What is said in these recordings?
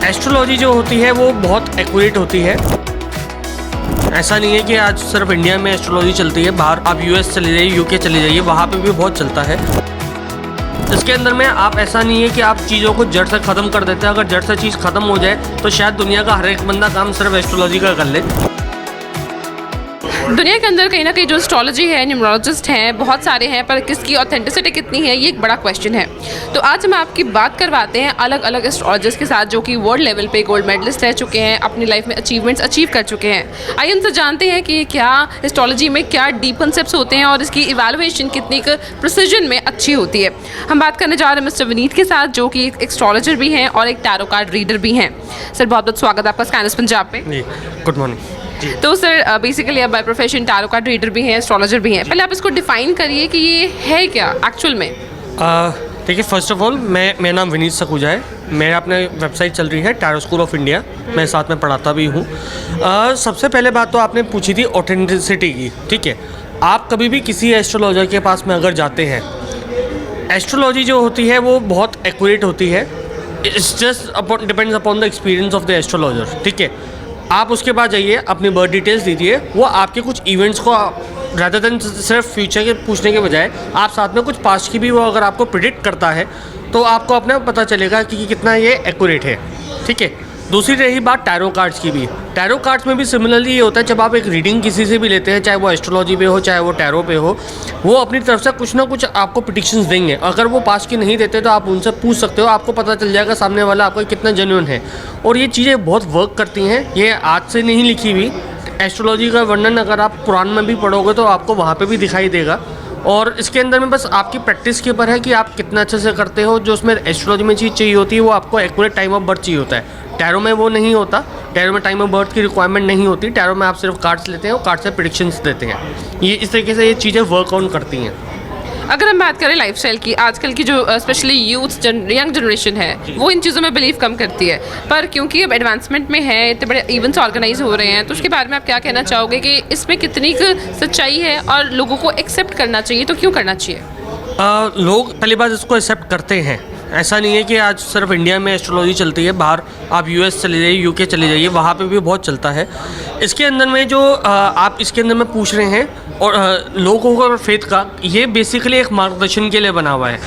Astrology जो होती है वो बहुत एक्यूरेट होती है। ऐसा नहीं है कि आज सिर्फ इंडिया में एस्ट्रोलॉजी चलती है, बाहर आप यूएस चले जाइए, यूके चले जाइए, वहाँ पे भी बहुत चलता है। इसके अंदर में आप ऐसा नहीं है कि आप चीज़ों को जड़ से ख़त्म कर देते हैं। अगर जड़ से चीज़ ख़त्म हो जाए तो शायद दुनिया का हर एक बंदा काम सिर्फ एस्ट्रोलॉजी का कर ले। दुनिया के अंदर कहीं ना कहीं जो एस्ट्रोलॉजी है, न्यूमरोलॉजिस्ट हैं, बहुत सारे हैं, पर किसकी ऑथेंटिसिटी कितनी है ये एक बड़ा क्वेश्चन है। तो आज हम आपकी बात करवाते हैं अलग अलग एस्ट्रोलॉजिस्ट के साथ जो कि वर्ल्ड लेवल पे गोल्ड मेडलिस्ट रह चुके हैं, अपनी लाइफ में अचीवमेंट्स अचीव कर चुके हैं। आइए उनसे जानते हैं कि क्या एस्ट्रोलॉजी में क्या डीप कंसेप्ट्स होते हैं और इसकी इवैल्यूएशन कितनी प्रिसिजन में अच्छी होती है। हम बात करने जा रहे हैं मिस्टर विनीत के साथ, जो कि एक एस्ट्रोलॉजर भी हैं और एक टैरो कार्ड रीडर भी हैं। सर बहुत बहुत स्वागत है आपका स्कैनर्स पंजाब पे। Good morning. तो सर बेसिकली आप by profession tarot card reader भी हैं, एस्ट्रोलॉजर भी हैं। पहले आप इसको डिफाइन करिए कि ये है क्या एक्चुअल में। देखिए, फर्स्ट ऑफ ऑल मेरा नाम विनीत सखूजा है। मेरा अपने वेबसाइट चल रही है टैरो स्कूल ऑफ इंडिया, मैं साथ में पढ़ाता भी हूँ। सबसे पहले बात तो आपने पूछी थी ऑथेंटिसिटी की, ठीक है। आप कभी भी किसी एस्ट्रोलॉजर के पास में अगर जाते हैं, एस्ट्रोलॉजी जो होती है वो बहुत एक्यूरेट होती है। It's just depends upon the experience of the astrologer, ठीक है। आप उसके बाद जाइए, अपनी बर्थ डिटेल्स दीजिए, वो आपके कुछ इवेंट्स को रादर देन सिर्फ फ्यूचर के पूछने के बजाय आप साथ में कुछ पास्ट की भी वो अगर आपको प्रिडिक्ट करता है तो आपको अपने पता चलेगा कि कितना ये एक्यूरेट है, ठीक है। दूसरी रही बात टैरो कार्ड्स की भी। टैरो कार्ड्स में भी सिमिलरली ये होता है, जब आप एक रीडिंग किसी से भी लेते हैं, चाहे वो एस्ट्रोलॉजी पे हो चाहे वो टैरो पे हो, वो अपनी तरफ से कुछ ना कुछ आपको प्रेडिक्शंस देंगे। अगर वो पास की नहीं देते तो आप उनसे पूछ सकते हो, आपको पता चल जाएगा सामने वाला आपको कितना जेन्युइन है। और ये चीज़ें बहुत वर्क करती हैं, ये आज से नहीं लिखी हुई। एस्ट्रोलॉजी का वर्णन अगर आप पुराण में भी पढ़ोगे तो आपको वहाँ पर भी दिखाई देगा। और इसके अंदर में बस आपकी प्रैक्टिस के ऊपर है कि आप कितना अच्छे से करते हो। जो उसमें एस्ट्रोलॉजी में चीज़ चाहिए होती है वो आपको एक्यूरेट टाइम ऑफ बर्थ चाहिए होता है। टैरो में वो नहीं होता, टैरो में टाइम ऑफ बर्थ की रिक्वायरमेंट नहीं होती। टैरो में आप सिर्फ कार्ड्स लेते हैं और कार्ड से प्रेडिक्शंस देते हैं। ये इस तरीके से ये चीज़ें वर्क ऑन करती हैं। अगर हम बात करें लाइफस्टाइल की, आजकल की जो स्पेशली यूथ यंग जनरेशन है वो इन चीज़ों में बिलीव कम करती है, पर क्योंकि अब एडवांसमेंट में है, इतने बड़े इवेंट्स ऑर्गेनाइज हो रहे हैं, तो उसके बारे में आप क्या कहना चाहोगे कि इसमें कितनी सच्चाई है और लोगों को एक्सेप्ट करना चाहिए, तो क्यों करना चाहिए? लोग पहली बात इसको एक्सेप्ट करते हैं। ऐसा नहीं है कि आज सिर्फ इंडिया में एस्ट्रोलॉजी चलती है, बाहर आप यूएस चले जाइए, यूके चले जाइए, वहाँ पे भी बहुत चलता है। इसके अंदर में जो आप इसके अंदर में पूछ रहे हैं और लोगों का फेथ का, ये बेसिकली एक मार्गदर्शन के लिए बना हुआ है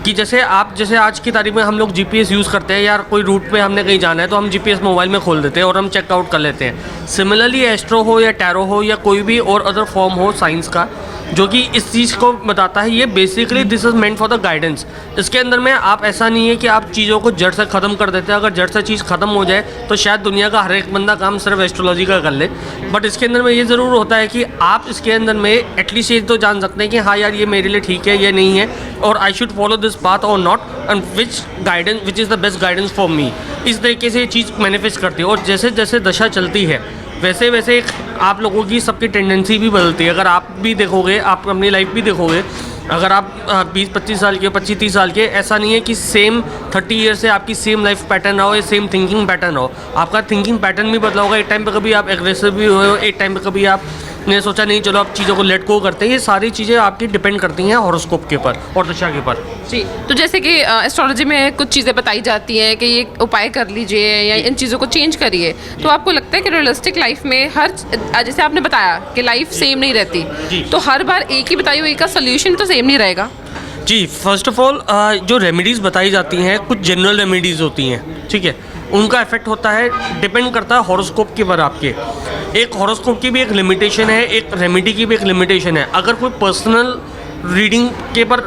कि जैसे आज की तारीख में हम लोग जीपीएस यूज़ करते हैं, यार कोई रूट पे हमने कहीं जाना है तो हम जीपीएस मोबाइल में खोल देते हैं और हम चेकआउट कर लेते हैं। सिमिलरली एस्ट्रो हो या टैरो हो या कोई भी और अदर फॉर्म हो साइंस का जो कि इस चीज़ को बताता है, ये basically this is meant for the guidance. इसके अंदर में आप ऐसा नहीं है कि आप चीज़ों को जड़ से ख़त्म कर देते हैं। अगर जड़ से चीज़ ख़त्म हो जाए तो शायद दुनिया का हर एक बंदा काम सिर्फ एस्ट्रोलॉजी का कर ले। बट इसके अंदर में ये ज़रूर होता है कि आप इसके अंदर में एटलीस्ट ये तो जान सकते हैं कि हाँ यार ये मेरे लिए ठीक है, ये नहीं है, और I should follow this path और not, and which is the best guidance for me. इस तरीके से ये चीज़ मैनिफेस्ट करती है। और जैसे जैसे दशा चलती है वैसे वैसे आप लोगों की सबकी टेंडेंसी भी बदलती है। अगर आप भी देखोगे, आप अपनी लाइफ भी देखोगे, अगर आप 20-25 साल के, 25-30 साल के, ऐसा नहीं है कि सेम 30 ईयर से आपकी सेम लाइफ पैटर्न हो या सेम थिंकिंग पैटर्न हो। आपका थिंकिंग पैटर्न भी बदला होगा। एक टाइम पे कभी आप एग्रेसिव भी हुए हो, एक टाइम पे कभी आपने सोचा नहीं चलो आप चीज़ों को लेट गो करते हैं। ये सारी चीज़ें आपकी डिपेंड करती हैं हॉरोस्कोप के ऊपर और दशा के ऊपर। जी, तो जैसे कि एस्ट्रोलॉजी में कुछ चीज़ें बताई जाती हैं कि ये उपाय कर लीजिए या इन चीज़ों को चेंज करिए, तो आपको लगता है कि रियलिस्टिक लाइफ में हर, जैसे आपने बताया कि लाइफ सेम नहीं रहती, तो हर बार एक ही बताई हुई का सोल्यूशन तो सेम नहीं रहेगा? जी, फर्स्ट ऑफ ऑल जो रेमेडीज़ बताई जाती हैं कुछ जनरल रेमेडीज़ होती हैं, ठीक है। उनका इफेक्ट होता है, डिपेंड करता है हॉरोस्कोप के ऊपर आपके। एक हॉरोस्कोप की भी एक लिमिटेशन है, एक रेमेडी की भी एक लिमिटेशन है। अगर कोई पर्सनल रीडिंग के पर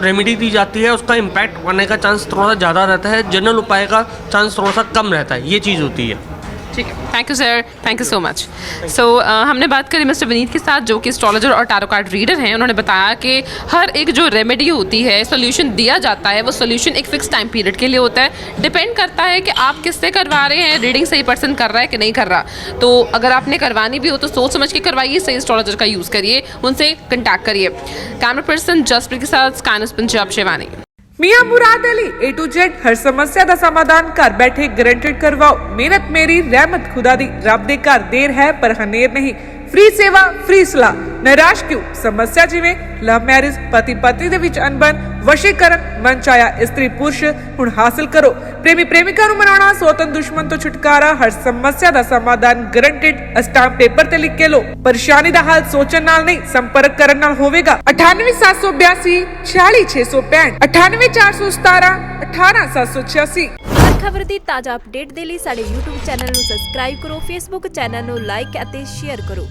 रेमेडी दी जाती है, उसका इम्पैक्ट होने का चांस थोड़ा सा ज़्यादा रहता है, जनरल उपाय का चांस थोड़ा सा कम रहता है। ये चीज़ होती है। ठीक है, thank you sir, thank you so much. So हमने बात करी मिस्टर विनीत के साथ, जो कि एस्ट्रोलॉजर और टैरो कार्ड रीडर हैं। उन्होंने बताया कि हर एक जो रेमेडी होती है, सोल्यूशन दिया जाता है, वो सोल्यूशन एक फिक्स टाइम पीरियड के लिए होता है। डिपेंड करता है कि आप किससे करवा रहे हैं, रीडिंग सही पर्सन कर रहा है कि नहीं कर रहा। तो अगर आपने करवानी भी हो तो सोच समझ के करवाइए, सही एस्ट्रोलॉजर का यूज़ करिए, उनसे कंटैक्ट करिए। कैमरा पर्सन जसप्रीत के साथ scanners Punjab Shivani. Miyan Murad Ali A to Z हर समस्या का समाधान घर बैठे गारंटेड करवाओ। मेहनत मेरी रहमत खुदा दी, रब दे घर देर है पर हनेर नहीं। ਫ੍ਰੀ ਸੇਵਾ ਫ੍ਰੀ ਸਲਾਹ। ਨਿਰਾਸ਼ ਕਿਉਂ? ਸਮੱਸਿਆ ਜਿਵੇਂ ਲਵ ਮੈਰਿਜ, ਪਤੀ ਪਤਨੀ ਦੇ ਵਿੱਚ ਅਣਬਣ, ਵਸ਼ੀਕਰਨ, ਮਨ ਚਾਹਿਆ ਇਸਤਰੀ ਪੁਰਸ਼ ਹੁਣ ਹਾਸਲ ਕਰੋ। ਪ੍ਰੇਮੀ ਪ੍ਰੇਮਿਕਾ ਨੂੰ ਮਨਾਉਣਾ, ਸੌਤਨ ਦੁਸ਼ਮਣ ਤੋਂ ਛੁਟਕਾਰਾ, ਹਰ ਸਮੱਸਿਆ ਦਾ ਸਮਾਧਾਨ ਗਰੰਟਿਡ। ਸਟਾਂਪ ਪੇਪਰ ਤੇ ਲਿਖ ਕੇ ਲੋ। ਪਰੇਸ਼ਾਨੀ ਦਾ ਹੱਲ ਸੋਚਣ ਨਾਲ ਨਹੀਂ, ਸੰਪਰਕ ਕਰਨ ਨਾਲ ਹੋਵੇਗਾ। 98782 46665, 98417 18786। ਹਰ ਖਬਰ ਦੀ ਤਾਜ਼ਾ ਅਪਡੇਟ ਦੇ ਲਈ ਸਾਡੇ YouTube ਚੈਨਲ ਨੂੰ ਸਬਸਕ੍ਰਾਈਬ ਕਰੋ, Facebook ਚੈਨਲ ਨੂੰ ਲਾਈਕ ਅਤੇ ਸ਼ੇਅਰ ਕਰੋ।